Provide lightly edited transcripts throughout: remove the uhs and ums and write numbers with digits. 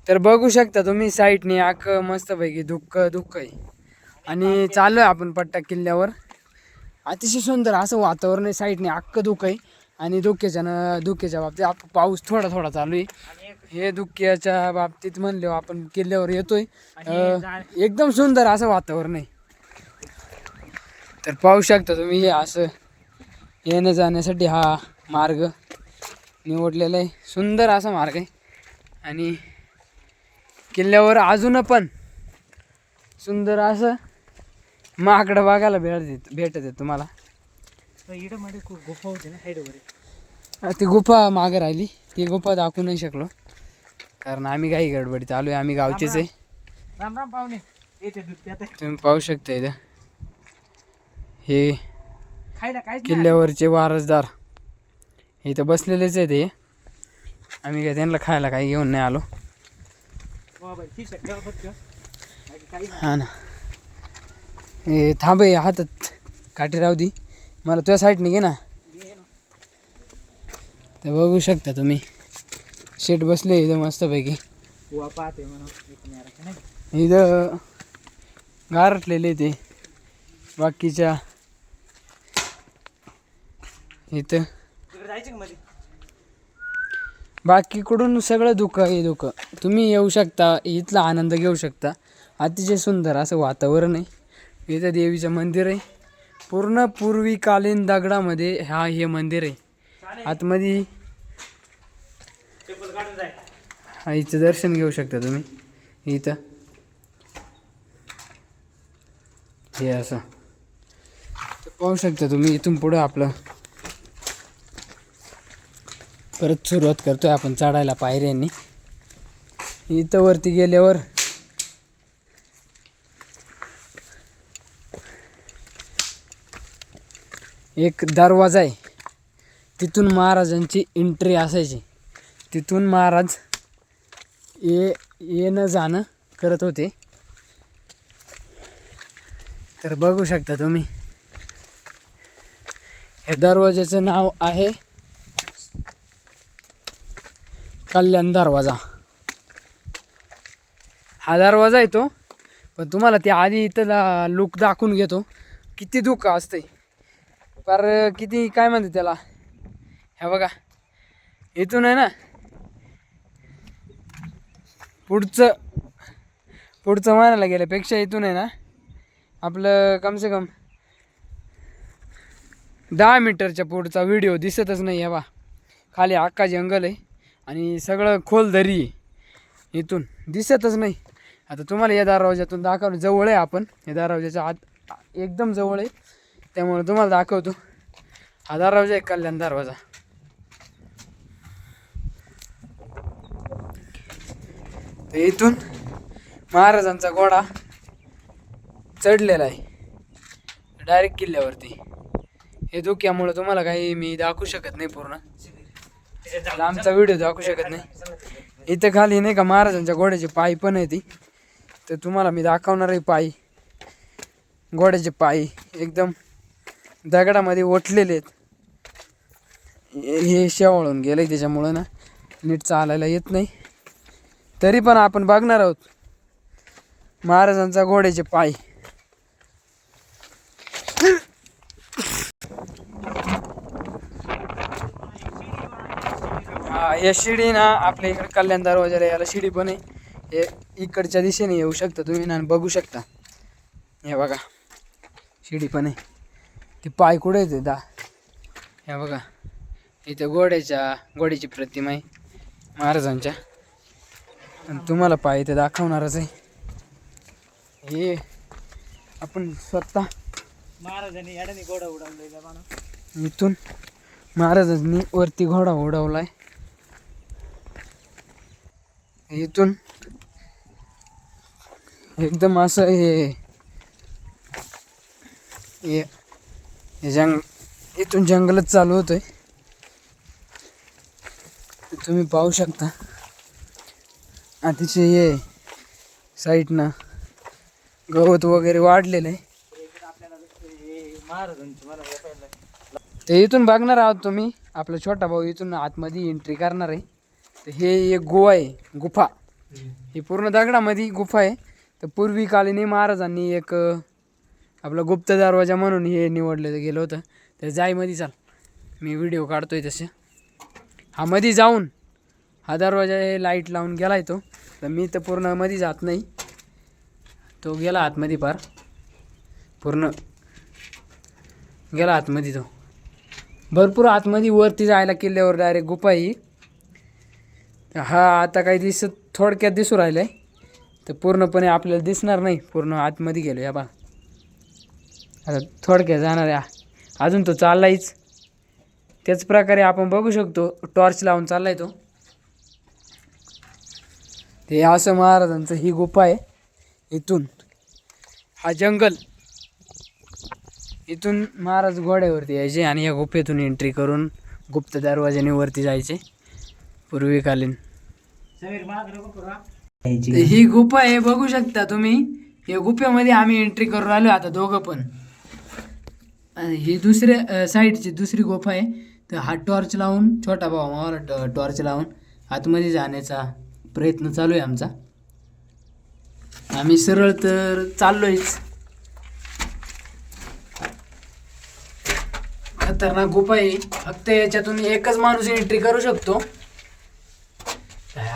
तर बघू शकता तुम्ही साईडने आख मस्तपैकी धुक्क आहे आणि चालू आहे आपण पट्टा किल्ल्यावर. अतिशय सुंदर असं वातावरण आहे. साईडने अख्खं धुकं आहे आणि धुक्याच्या बाबतीत पाऊस थोडा थोडा चालू आहे. हे धुक्याच्या बाबतीत म्हणले आपण किल्ल्यावर येतोय. एकदम सुंदर असं वातावरण आहे. तर पाहू शकता तुम्ही हे असं येण्या जाण्यासाठी हा मार्ग निवडलेला आहे. सुंदर असा मार्ग आहे आणि किल्ल्यावर अजून पण सुंदर असं माकडं बघायला भेटत आहे तुम्हाला. गुफा होती ना ती गुफा मागे राहिली. ती गुफा दाखवू नाही शकलो कारण आम्ही काही गडबडीत आलोय. आम्ही गावचेच आहे. राम राम पाहुणे. तुम्ही पाहू शकता इथं हे किल्ल्यावरचे वारसदार इथं बसलेलेच आहे. ते आम्ही काय त्यांना खायला काही घेऊन नाही आलो. हा ना. हे थांब हातात काठी राहू दे मला तुझ्या साईडने घे ना. तर बघू शकता तुम्ही शेट बसले इथं मस्तपैकी. इथं गारटलेले ते बाकीच्या इथं बाकीकडून सगळं धुकं हे धुकं. तुम्ही येऊ शकता इथला आनंद घेऊ शकता. अतिशय सुंदर असं वातावरण आहे. इथं देवीचं मंदिर आहे. पूर्ण पूर्वीकालीन दगडामध्ये हे मंदिर आहे. आतमध्ये आईचं दर्शन घेऊ शकता तुम्ही इथं. हे असं पाहू शकता तुम्ही. इथून पुढं आपलं परत सुरुवात करतोय आपण चढायला पायऱ्यांनी. इथं वरती गेल्यावर एक दरवाजा आहे. तिथून महाराजांची एंट्री असायची. तिथून महाराज येणं जाणं करत होते. तर बघू शकता तुम्ही या दरवाजाचं नाव आहे कल्याण दरवाजा. हा दरवाजा आहे तो. पण तुम्हाला त्या आधी इथला लुक दाखवून घेतो. किती धुकं असते पर किती काय म्हणते त्याला. ह्या बघा इथून आहे ना पुढचं म्हणायला गेल्यापेक्षा इथून आहे ना आपलं कमसे कम 10 मीटरच्या पुढचा व्हिडिओ दिसतच नाही. हे बा खाली अख्खा जंगल आहे आणि सगळं खोल दरी आहे. इथून दिसतच नाही. आता तुम्हाला या दरवाजातून दाखवलं. जवळ आहे आपण या दरवाजाच्या आत एकदम जवळ आहे त्यामुळे तुम्हाला दाखवतो. हा दरवाजा आहे कल्याण दरवाजा. तर इथून महाराजांचा घोडा चढलेला आहे डायरेक्ट किल्ल्यावरती. हे धुक्यामुळं तुम्हाला काही मी दाखवू शकत नाही. पूर्ण लांबचा व्हिडिओ दाखवू शकत नाही. इथं खाली नाही का महाराजांच्या घोड्याचे पाय पण आहे. ती तर तुम्हाला मी दाखवणार आहे. पाय घोड्याचे पाय एकदम दगडामध्ये ओतलेले आहेत. हे शेवाळून गेलं त्याच्यामुळं ना नीट चालायला येत नाही. तरी पण आपण बघणार आहोत महाराजांचा घोड्याचे पाय. या शिडी ना आपल्या इकडे कल्याण दरवाजाला याला शिडी पण आहे. हे इकडच्या दिशेने येऊ शकता तुम्ही ना बघू शकता. हे बघा शिडी पण आहे. ते पाय कुठे येते हे बघा. इथे घोड्याची प्रतिमा आहे महाराजांच्या. आणि तुम्हाला पाय इथे दाखवणारच आहे. हे आपण स्वतः महाराजांनी याड्याने घोडा उडवलेला. इथून महाराजांनी वरती घोडा उडवलाय. इथून एकदम असं हे इथून जंगलच चालू होतंय. तुम्ही पाहू शकता अतिशय हे साईडनं गवत वगैरे वाढलेलं आहे. ते इथून बघणार आहोत तुम्ही. आपला छोटा भाऊ इथून आतमध्ये एंट्री करणार आहे. तर हे एक गोवा आहे गुफा. ही पूर्ण दगडामध्ये गुफा आहे. तर पूर्वीकालीन महाराजांनी एक आपला गुप्त दरवाजा म्हणून हे निवडलं गेलं होतं. तर जाई मध्ये चाल, मी व्हिडिओ काढतोय तसे. हा मध्ये जाऊन हा दरवाजा हे लाईट लावून गेला आहे तो. तर मी तर पूर्ण मध्ये जात नाही, तो गेला आतमध्ये पार पूर्ण गेला आतमध्ये तो. भरपूर आतमध्ये वरती जायला किल्ल्यावर डायरेक्ट गुफा ही. हा आता काही थोडक्यात दिसू राहिलं आहे. तर पूर्णपणे आपल्याला दिसणार नाही, पूर्ण आतमध्ये गेलो या बा. आता थोडक्यात जाणार आहे, अजून तो चाललायच. त्याच प्रकारे आपण बघू शकतो टॉर्च लावून चाललाय तो. ते असं महाराजांचं ही गुफा आहे. इथून हा जंगल, इथून महाराज घोड्यावरती यायचे आणि या गुफेतून एंट्री करून गुप्त दरवाजाने वरती जायचे पूर्वीकालीन. ही गुफा आहे बघू शकता तुम्ही. या गुफेमध्ये आम्ही एंट्री करून आलो आता दोघं पण. ही दुसऱ्या साईडची दुसरी गुफा आहे. तर हा टॉर्च लावून, छोटा भाऊ मला टॉर्च लावून आतमध्ये जाण्याचा प्रयत्न चालू आहे आमचा. आम्ही सरळ तर चाललोयच. खतरनाक गुफा आहे. फक्त याच्यातून एकच माणूस एंट्री करू शकतो.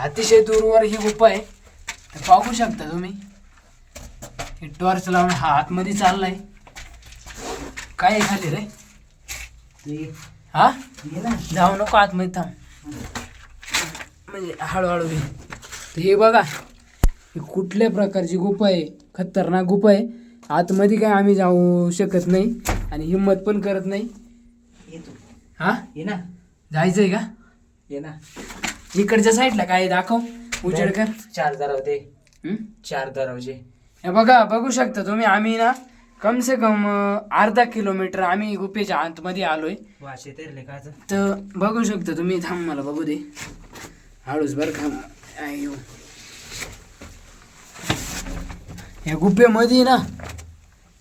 अतिशय दूरवर ही गुफा आहे. तर पाहू शकता तुम्ही. हे टॉर्च लावून हा आतमध्ये चाललाय. काय खाली रे? हा जाऊ नको आतमध्ये, थांब म्हणजे हळूहळू घे. हे बघा, ही कुठल्या प्रकारची गुफा आहे, खतरनाक गुफा आहे. आतमध्ये काय आम्ही जाऊ शकत नाही आणि हिंमत पण करत नाही. हा ये ना, जायचंय का? ये ना. इकडच्या साईडला काय दाखव, उजेड कर. 4 दरवाजे, 4 दरवाजे. हे बघा, बघू शकता तुम्ही. आम्ही ना कम से कम अर्धा किलोमीटर आम्ही गुफेच्या आतमध्ये आलोय. वाशे तेरले का? तर बघू शकता तुम्ही. थांब मला बघू दे हळूच बरं का. या गुफेमध्ये ना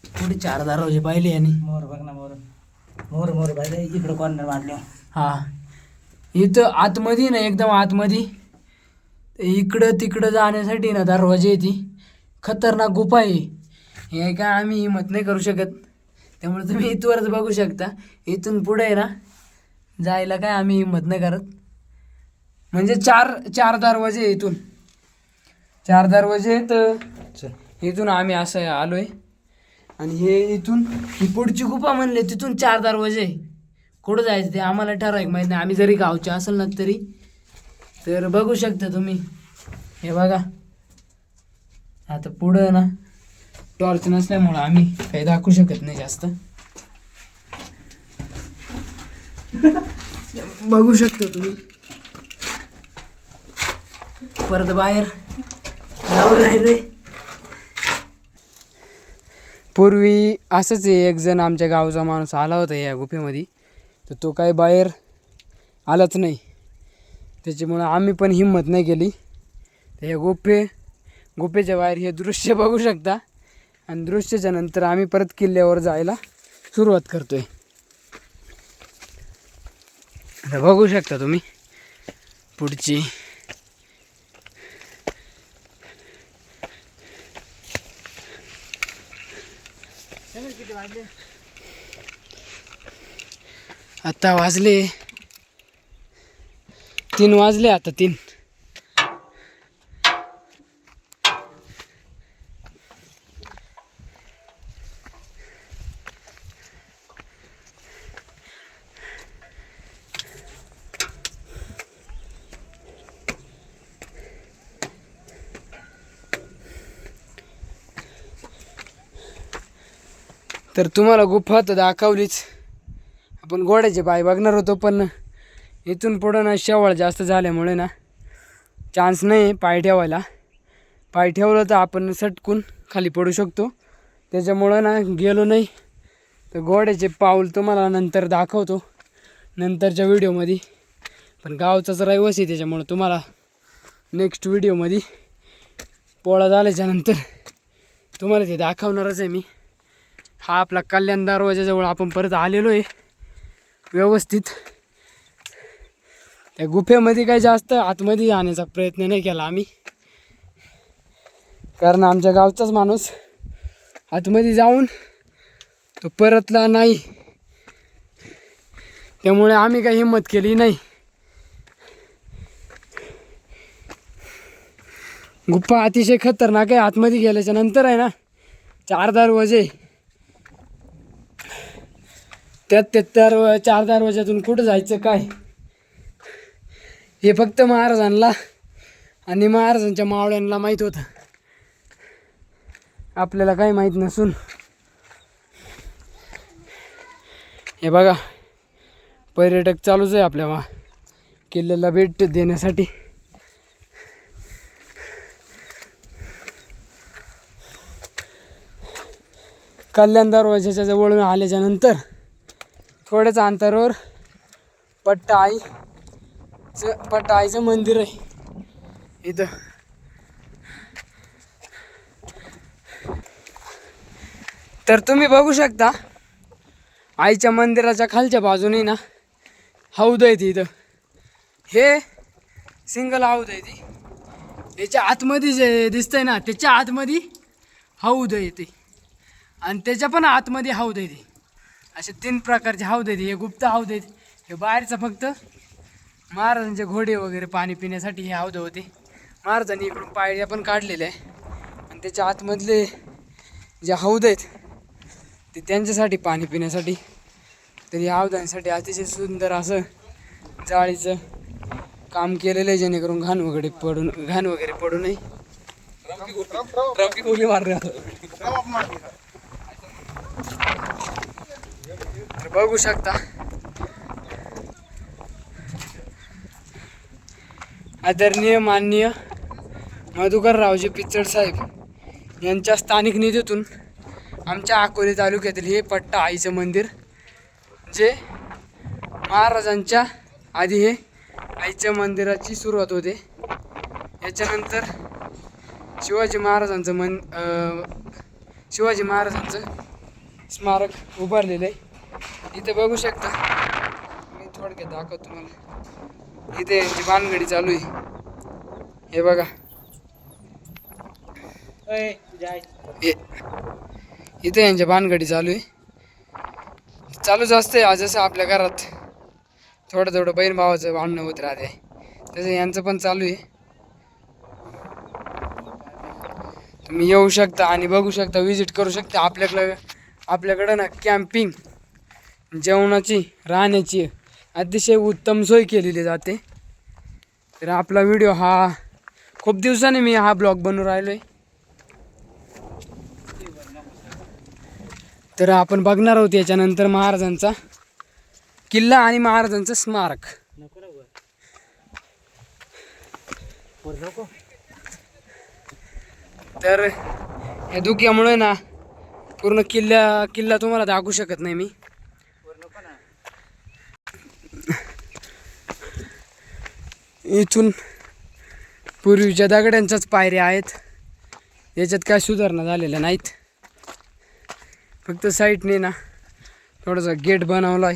थोडी 4 दरवाजे पाहिले आणि मोर बघ ना, मोर मोर मोर पाहिजे इकडं कॉर्नर मांडले. हा इथं आतमध्ये ना, एकदम आतमध्ये इकडं तिकडं जाण्यासाठी ना दरवाजे येते. खतरनाक गुफा आहे. हे काय आम्ही हिंमत नाही करू शकत, त्यामुळे तुम्ही इथवरच बघू शकता. इथून पुढे आहे ना जायला काय आम्ही हिंमत नाही करत. म्हणजे चार दरवाजे, इथून 4 दरवाजे. तर इथून आम्ही असं आलोय आणि हे इथून ही पुढची गुफा म्हणले तिथून 4 दरवाजे. कुठं जायचं ते आम्हाला ठराविक माहीत नाही. आम्ही जरी गावचे असेल ना तरी. तर बघू शकता तुम्ही. हे बघा, आता पुढं ना टॉर्च नसल्यामुळं आम्ही काही दाखवू शकत नाही जास्त. बघू शकता तुम्ही. परत बाहेर जाऊ राहिले. पूर्वी असंच आहे, एक जण आमच्या गावचा माणूस आला होता या गुफेमध्ये. तर तो काही बाहेर आलाच नाही. त्याच्यामुळं आम्ही पण हिंमत नाही केली. तर या गुफेच्या बाहेर हे दृश्य बघू शकता. आणि दृश्याच्या नंतर आम्ही परत किल्ल्यावर जायला सुरुवात करतोय. आता बघू शकता तुम्ही पुढची. आता वाजले 3 वाजले. आता 3. तर तुम्हाला गुफा तर दाखवलीच. आपण घोड्याचे पाय बघणार होतो, पण इथून पुढं ना शेवाळ जास्त झाल्यामुळे ना चान्स नाही पाय ठेवायला. पाय ठेवलं तर आपण सटकून खाली पडू शकतो. त्याच्यामुळं ना गेलो नाही. तर घोड्याचे पाऊल तुम्हाला नंतर दाखवतो नंतरच्या व्हिडिओमध्ये. पण गावचाच रहिवासी त्याच्यामुळं तुम्हाला नेक्स्ट व्हिडिओमध्ये पोळा झाल्याच्या नंतर तुम्हाला ते दाखवणारच आहे मी. हा आपला कल्याण दरवाजाजवळ आपण परत आलेलो आहे व्यवस्थित. त्या गुफेमध्ये काही जास्त आतमध्ये जाण्याचा प्रयत्न नाही केला आम्ही, कारण आमच्या गावचाच माणूस आतमध्ये जाऊन तो परतला नाही, त्यामुळे आम्ही काही हिंमत केली नाही. गुफा अतिशय खतरनाक आहे. आतमध्ये गेल्याच्या नंतर आहे ना 4 दरवाजे, त्यात 4 दरवाज्यातून कुठं जायचं काय हे फक्त महाराजांना आणि महाराजांच्या मावळ्यांना माहीत होतं, आपल्याला काही माहीत नसून. हे बघा पर्यटक चालूच आहे आपल्या किल्ल्याला भेट देण्यासाठी. कल्याण दरवाजाच्या जवळून आल्याच्या नंतर थोड्याच अंतरावर पट्टा आईचं मंदिर आहे इथं. तर तुम्ही बघू शकता आईच्या मंदिराच्या खालच्या बाजूने ना हौद आहे इथं. हे सिंगल हौद आहे ती. याच्या आतमध्ये जे दिसतंय ना त्याच्या आतमध्ये हौद आहे ते, आणि त्याच्या पण आतमध्ये हौद आहे ते. असे 3 प्रकारचे हौद आहेत. हे गुप्त हौद आहेत. हे बाहेरचं फक्त महाराजांचे घोडे वगैरे पाणी पिण्यासाठी हे हौद होते. महाराजांनी इकडून पायऱ्या पण काढलेल्या आहे, आणि त्याच्या आतमधले जे हौद आहेत ते त्यांच्यासाठी पाणी पिण्यासाठी. तर या हौदांसाठी अतिशय सुंदर असं जाळीचं काम केलेलं आहे, जेणेकरून घाण वगैरे पडू नये. तर बघू शकता आदरणीय माननीय मधुकररावजी पिचड साहेब यांच्या स्थानिक निधीतून आमच्या अकोले तालुक्यातील हे पट्टा आईचं मंदिर, जे महाराजांच्या आधी हे आईच्या मंदिराची सुरुवात होते. याच्यानंतर शिवाजी महाराजांचं स्मारक उभारलेलं आहे. इथे बघू शकता, मी थोडक्यात दाखवतो तुम्हाला. इथे यांची बांधगडी चालू आहे. हे बघा, इथे यांच्या बांधगडी चालू आहे. चालूच असते जसं आपल्या घरात थोडं बहीण भावाचं भांडणं होत राहते, तसं यांचं पण चालू आहे. तुम्ही येऊ शकता आणि बघू शकता, विजिट करू शकता. आपल्याकडं ना कॅम्पिंग, जेवणाची, राहण्याची अतिशय उत्तम सोय केलेली जाते. तर आपला व्हिडिओ हा खूप दिवसाने मी हा ब्लॉग बनवून राहिलो आहे. तर आपण बघणार आहोत याच्यानंतर महाराजांचा किल्ला आणि महाराजांचं स्मारक. तर या धुक्यामुळे ना पूर्ण किल्ला तुम्हाला दाखवू शकत नाही मी. इथून पूर्वीच्या दगडांच्याच पायऱ्या आहेत, याच्यात काय सुधारणा झालेल्या नाहीत. फक्त साईडने ना थोडासा गेट बनवला आहे,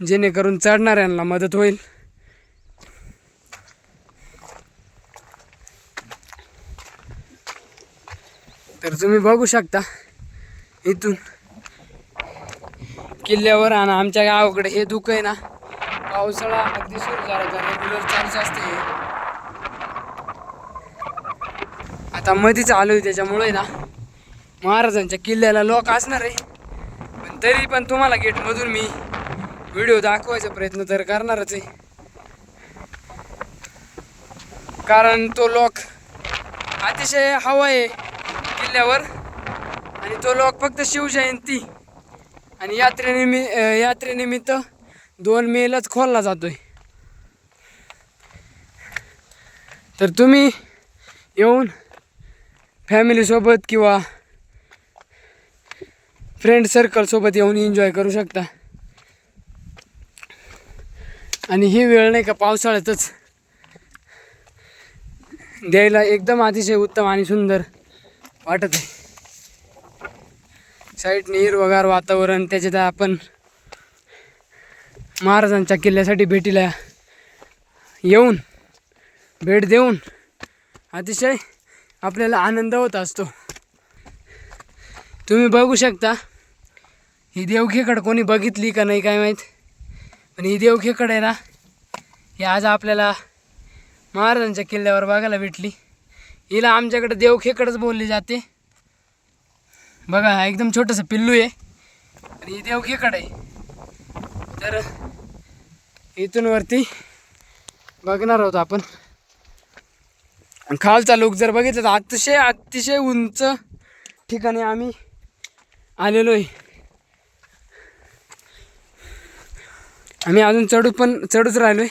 जेणेकरून चढणाऱ्यांना मदत होईल. तर तुम्ही बघू शकता इथून किल्ल्यावर. आणि आमच्या गावाकडे हे धुकं आहे ना, पावसाळा अगदी सुरू झाला तर रेग्युलर चालूच असते. आता मध्ये चालू आहे, त्याच्यामुळे ना महाराजांच्या किल्ल्याला लोक असणार आहे, पण तरी पण तुम्हाला गेटमधून मी व्हिडिओ दाखवायचा प्रयत्न तर करणारच आहे. कारण तो लोक अतिशय हवा आहे किल्ल्यावर, आणि तो लोक फक्त शिवजयंती आणि यात्रेनिमित्त 2 मेलाच खोलला जातोय. तर तुम्ही येऊन फॅमिलीसोबत किंवा फ्रेंड सर्कलसोबत येऊन एन्जॉय करू शकता. आणि ही वेळ नाही का पावसाळ्यातच द्यायला एकदम अतिशय उत्तम आणि सुंदर वाटत आहे. साईडने हिरवगार वातावरण, त्याच्यात आपण महाराजांच्या किल्ल्यासाठी भेटीला येऊन भेट देऊन अतिशय आपल्याला आनंद होत असतो. तुम्ही बघू शकता ही देवखेकड कोणी बघितली का नाही काय माहीत, पण ही देवखेकड आहे ना, ही आज आपल्याला महाराजांच्या किल्ल्यावर बघायला भेटली. हिला आमच्याकडे देवखेकडच बोलली जाते. बघा एकदम छोटंसं पिल्लू आहे आणि ही देवखेकड आहे. तर इथून वरती बघणार आहोत आपण. आणि खालचा लुक जर बघितलं तर अतिशय अतिशय उंच ठिकाणी आम्ही आलेलो आहे. आम्ही अजून चढूच राहिलो आहे,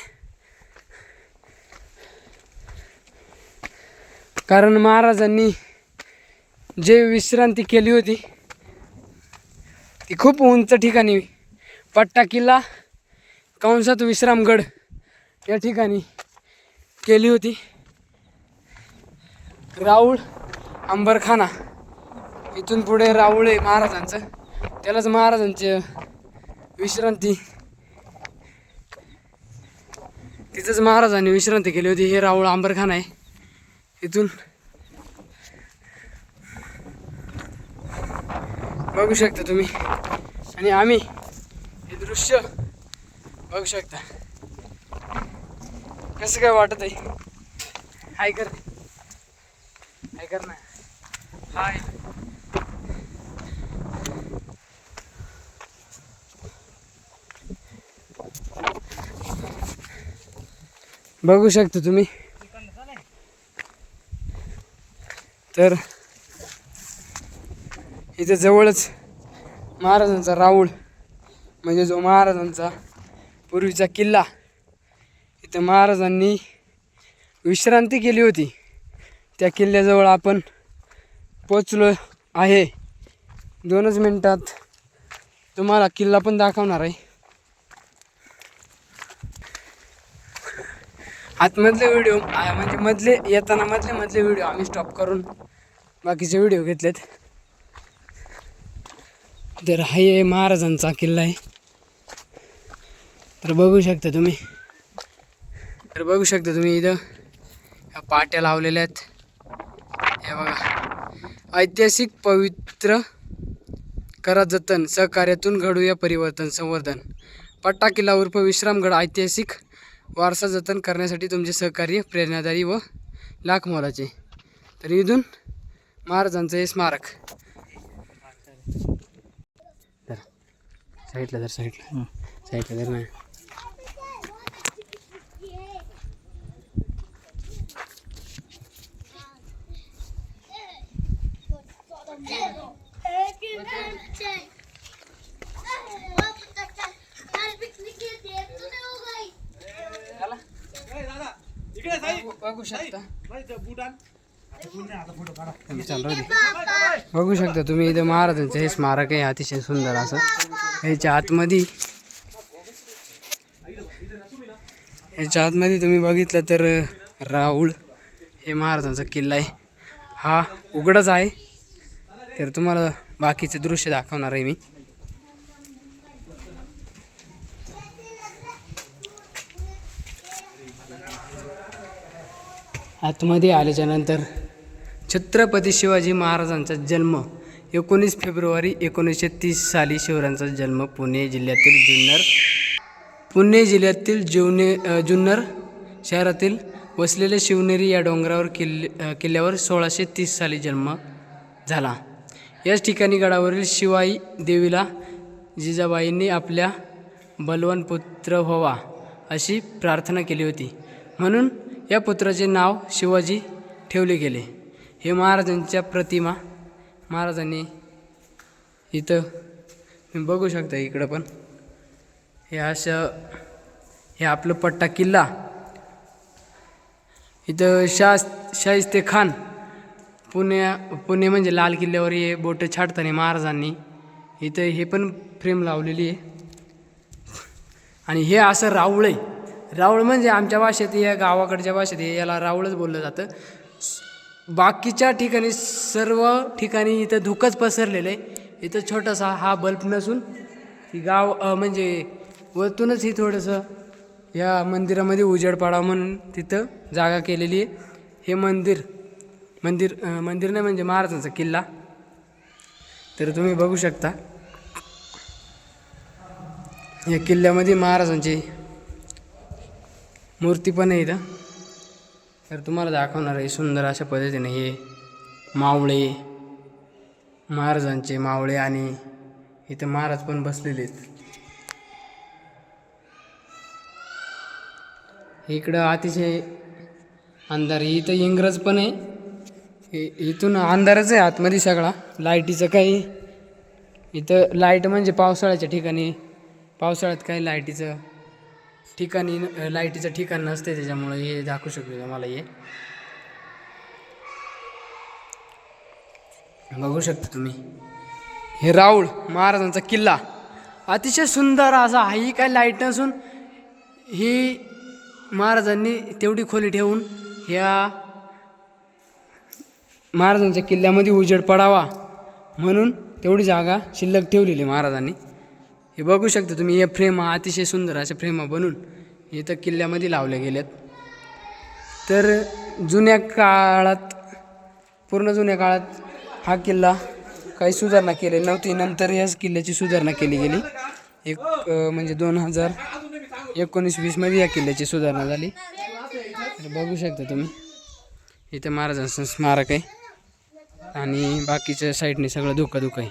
कारण महाराजांनी जे विश्रांती केली होती ती खूप उंच ठिकाणी पट्टा किल्ला कंसात विश्रामगड या ठिकाणी केली होती. राऊळ अंबरखाना इथून पुढे राऊळ आहे महाराजांचं, त्यालाच महाराजांची विश्रांती, तिथंच महाराजांनी विश्रांती केली होती. हे राऊळ अंबरखाना आहे. इथून बघू शकता तुम्ही आणि आम्ही हे दृश्य बघू शकता. कसं काय वाटत आहे? हाय कर ना, हाय. बघू शकता तुम्ही. तर इथे जवळच महाराजांचा राऊळ म्हणजे जो महाराजांचा पूर्वीचा किल्ला, इथं महाराजांनी विश्रांती केली होती, त्या किल्ल्याजवळ आपण पोचलो आहे. 2च मिनिटात तुम्हाला किल्ला पण दाखवणार आहे. आतमधले व्हिडिओ म्हणजे मधले व्हिडिओ आम्ही स्टॉप करून बाकीचे व्हिडिओ घेतलेत. तर हा आहे महाराजांचा किल्ला आहे. तर बघू शकता तुम्ही इथं ह्या पाट्या लावलेल्या आहेत. हे बघा, ऐतिहासिक पवित्र करा जतन, सहकार्यातून घडूया परिवर्तन संवर्धन. पट्टा किल्ला उर्फ विश्रामगड ऐतिहासिक वारसा जतन करण्यासाठी तुमचे सहकार्य प्रेरणादायी व लाख मोलाचे. तर इथून महाराजांचं हे स्मारक. साईडला धर नाही. बघू शकता तुम्ही इथं महाराजांचं हे स्मारक आहे, अतिशय सुंदर असं. ह्याच्या आतमध्ये तुम्ही बघितलं तर राऊळ हे महाराजांचा किल्ला आहे. हा उघडच आहे. तर तुम्हाला बाकीचे दृश्य दाखवणार आहे मी. आतमध्ये आल्याच्या नंतर छत्रपती शिवाजी महाराजांचा जन्म 19 फेब्रुवारी 1930 साली. शिवरायांचा जन्म पुणे जिल्ह्यातील जुन्नर शहरातील वसलेल्या शिवनेरी या डोंगरावर किल्ल्यावर 1630 साली जन्म झाला. याच ठिकाणी गडावरील शिवाई देवीला जिजाबाईंनी आपल्या बलवान पुत्र व्हावा अशी प्रार्थना केली होती, म्हणून या पुत्राचे नाव शिवाजी ठेवले गेले. हे महाराजांच्या प्रतिमा महाराजांनी इथं तुम्ही बघू शकता. इकडं पण हे आपलं पट्टा किल्ला. इथं शाहिस्तेखान पुणे म्हणजे लाल किल्ल्यावर हे बोटं छाडताना महाराजांनी इथं हे पण फ्रेम लावलेली आहे. आणि हे असं राऊळ आहे. राऊळ म्हणजे आमच्या भाषेत, या गावाकडच्या भाषेत याला राऊळच बोललं जातं. बाकीच्या ठिकाणी सर्व ठिकाणी इथं धुकंच पसरलेलं आहे. इथं छोटासा हा बल्ब नसून ही गाव म्हणजे वरतूनच ही थोडंसं या मंदिरामध्ये उजेड पाडावं म्हणून तिथं जागा केलेली आहे. हे मंदिर नाही म्हणजे महाराजांचा किल्ला. तर तुम्ही बघू शकता या किल्ल्यामध्ये महाराजांची मूर्ती पण आहे इथं. तर तुम्हाला दाखवणार आहे सुंदर अशा पद्धतीने हे मावळे, महाराजांचे मावळे, आणि इथं महाराज पण बसलेले आहेत. इकडं अतिशय अंधार. इथं इंग्रज पण आहे. इथून अंधारच आहे आतमध्ये सगळा. लाईटीचं काही इथं लाईट म्हणजे पावसाळ्याच्या ठिकाणी, पावसाळ्यात काही लाईटीचं ठिकाण नसते, त्याच्यामुळे हे दाखवू शकतो मला. हे बघू शकता तुम्ही, हे राऊळ महाराजांचा किल्ला अतिशय सुंदर असा. ही काय लाईट नसून ही महाराजांनी तेवढी खोली ठेवून ह्या महाराजांच्या किल्ल्यामध्ये उजेड पडावा म्हणून तेवढी जागा शिल्लक ठेवलेली महाराजांनी. हे बघू शकता तुम्ही, हे फ्रेम अतिशय सुंदर अशा फ्रेम बनून इथं किल्ल्यामध्ये लावले गेलेत. तर पूर्ण जुन्या काळात हा किल्ला काही सुधारणा केलेली नव्हती. नंतर याच किल्ल्याची सुधारणा केली गेली. म्हणजे 2019-20 मध्ये या किल्ल्याची सुधारणा झाली. तर बघू शकता तुम्ही, इथं महाराजांचं स्मारक आहे आणि बाकीच्या साईडने सगळं धुकं आहे.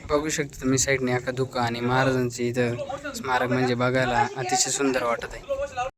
बघू शकता तुम्ही साईडने अख्खा धुका आणि महाराजांचे इथं स्मारक म्हणजे बघायला अतिशय सुंदर वाटत आहे.